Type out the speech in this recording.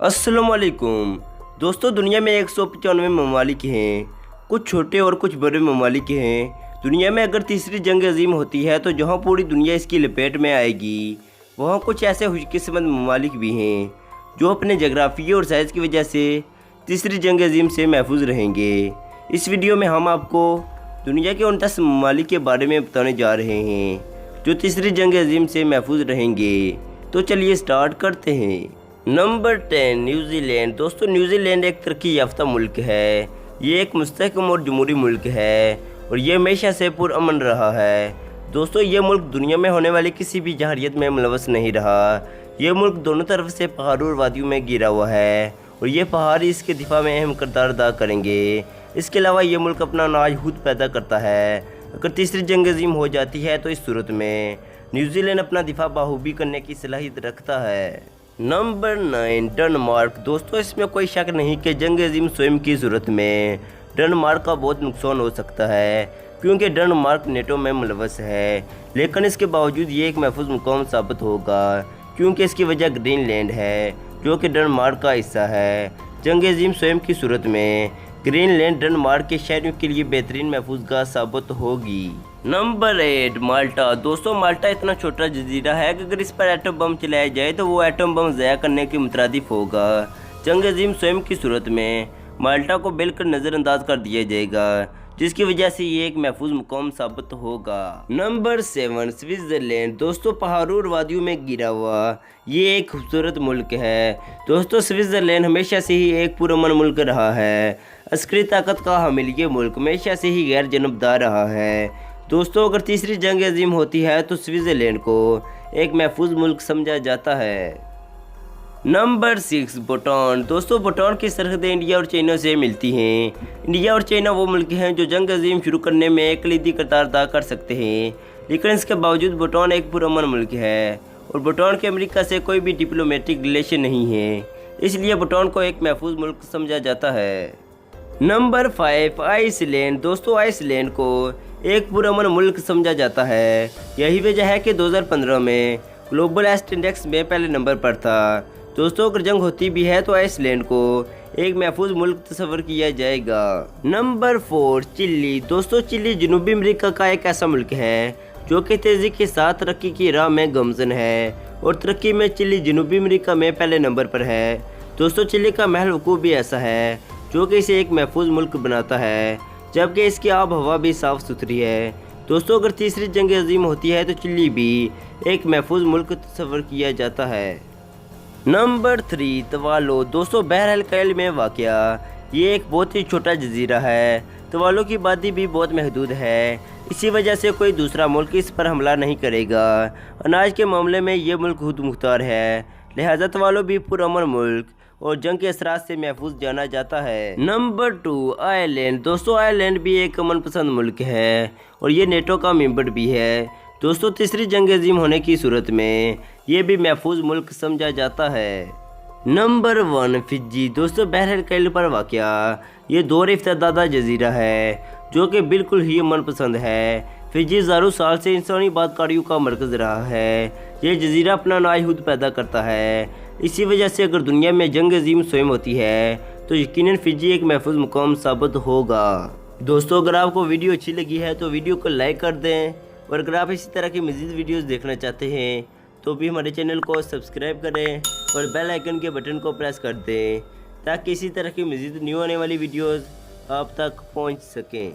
अस्सलामुअलैकुम दोस्तों, दुनिया में 195 ममालिक हैं। कुछ छोटे और कुछ बड़े ममालिक हैं। दुनिया में अगर तीसरी जंग अजीम होती है तो जहां पूरी दुनिया इसकी लपेट में आएगी, वहां कुछ ऐसे खुशकिस्मत ममालिक भी हैं जो अपने जगराफिया और साइज़ की वजह से तीसरी जंग अजीम से महफूज रहेंगे। इस वीडियो में हम आपको दुनिया के 29 ममालिक के बारे में बताने जा रहे हैं जो तीसरी जंग अजीम से महफूज रहेंगे। तो चलिए स्टार्ट करते हैं। Number 10 New Zealand. दोस्तों, न्यूजीलैंड एक तरक्की याफ्ता मुल्क है। ये एक मुस्तहकम और जमहूरी मुल्क है और ये हमेशा से पुरअमन रहा है। दोस्तों, ये मुल्क दुनिया में होने वाली किसी भी जहरियत में मुलवस नहीं रहा। ये मुल्क दोनों तरफ से पहाड़ों और वादियों में घिरा हुआ है और ये पहाड़ इसके दिफा में अहम किरदार अदा करेंगे। इसके अलावा ये मुल्क अपना अनाज खुद पैदा करता है। अगर तीसरी जंग अजीम हो जाती है तो इस सूरत में न्यूजीलैंड अपना दिफा बाखूबी करने की सलाहियत रखता है। Number 9 Denmark. दोस्तों, इसमें कोई शक नहीं कि जंग अजीम स्वयं की सूरत में डेनमार्क का बहुत नुकसान हो सकता है क्योंकि डेनमार्क नेटो में मुलवस है, लेकिन इसके बावजूद ये एक महफूज मुकाम साबित होगा क्योंकि इसकी वजह ग्रीनलैंड है जो कि डेनमार्क का हिस्सा है। जंग अजीम स्वयं की सूरत में ग्रीनलैंड डेनमार्क के शहरों के लिए बेहतरीन महफूजगाह साबित होगी। नंबर 8 माल्टा। दोस्तों, माल्टा इतना छोटा जजीरा है कि अगर इस पर एटम बम चलाया जाए तो वो एटम बम ज़ाया करने के मुतरादिफ होगा। जंग अजीम स्वयं की सूरत में माल्टा को बिल्कुल नज़रअंदाज कर दिया जाएगा, जिसकी वजह से ये एक महफूज मुकाम साबित होगा। Number 7 Switzerland. दोस्तों, पहाड़ों और वादियों में घिरा हुआ ये एक खूबसूरत मुल्क है। दोस्तों, स्विट्ज़रलैंड हमेशा से ही एक पुरअमन मुल्क रहा है। अस्करी ताकत का हामिल ये मुल्क हमेशा से ही गैर जनबदार रहा है। दोस्तों, अगर तीसरी जंग अजीम होती है तो स्विट्ज़रलैंड को एक महफूज मुल्क समझा जाता है। नंबर 6 भूटान। दोस्तों, भूटान की सरहदें इंडिया और चाइना से मिलती हैं। इंडिया और चाइना वो मुल्क हैं जो जंग अजीम शुरू करने में एक कलीदी किरदार अदा कर सकते हैं, लेकिन इसके बावजूद भूटान एक पुरअमन मुल्क है और भूटान के अमेरिका से कोई भी डिप्लोमेटिक रिलेशन नहीं है, इसलिए भूटान को एक महफूज मुल्क समझा जाता है। Number 5 Iceland. दोस्तों, आइसलैंड को एक पुरअमन मुल्क समझा जाता है। यही वजह है कि 2015 में ग्लोबल एस्ट इंडेक्स में पहले नंबर पर था। दोस्तों, अगर जंग होती भी है तो आइसलैंड को एक महफूज मुल्क तस्वर किया जाएगा। Number 4 Chile. दोस्तों, चिली जनूबी अमेरिका का एक ऐसा मुल्क है जो कि तेज़ी के साथ तरक्की की राह में गमजन है और तरक्की में चिली जनूबी अमेरिका में पहले नंबर पर है। दोस्तों, चिली का महल वकूफ़ भी ऐसा है जो कि इसे एक महफूज मुल्क बनाता है, जबकि इसकी आब हवा भी साफ़ सुथरी है। दोस्तों, अगर तीसरी जंग अजीम होती है तो चिली भी एक महफूज मुल्क तस्वर किया जाता है। Number 3 Tuvalu. दोस्तों, बहर अल कैल में वाक़या ये एक बहुत ही छोटा जजीरा है। तुवालू की आबादी भी बहुत महदूद है, इसी वजह से कोई दूसरा मुल्क इस पर हमला नहीं करेगा। अनाज के मामले में ये मुल्क खुद मुख्तार है, लिहाजा तुवालू भी पुरअमन मुल्क और जंग के असरात से महफूज जाना जाता है। Number 2 Ireland. दोस्तों, आयरलैंड भी एक मनपसंद मुल्क है और ये नेटो का मेंबर भी है। दोस्तों, तीसरी जंग अजीम होने की सूरत में ये भी महफूज मुल्क समझा जाता है। Number 1 Fiji. दोस्तों, बहर अल कैल पर वाक़या ये दो इफ्तादा जजीरा है जो कि बिल्कुल ही मनपसंद है। फिजी हज़ारों साल से इंसानी बादकारियों का मरकज़ रहा है। ये जजीरा अपना अनाज खुद पैदा करता है, इसी वजह से अगर दुनिया में जंग अजीम स्वयं होती है तो यकीनन फिजी एक महफूज मुकाम साबित होगा। दोस्तों, अगर आपको वीडियो अच्छी लगी है तो वीडियो को लाइक कर दें और अगर आप इसी तरह की मज़ीद वीडियोस देखना चाहते हैं तो भी हमारे चैनल को सब्सक्राइब करें और बेल आइकन के बटन को प्रेस कर दें ताकि इसी तरह की मज़ीद न्यू आने वाली वीडियोस आप तक पहुंच सकें।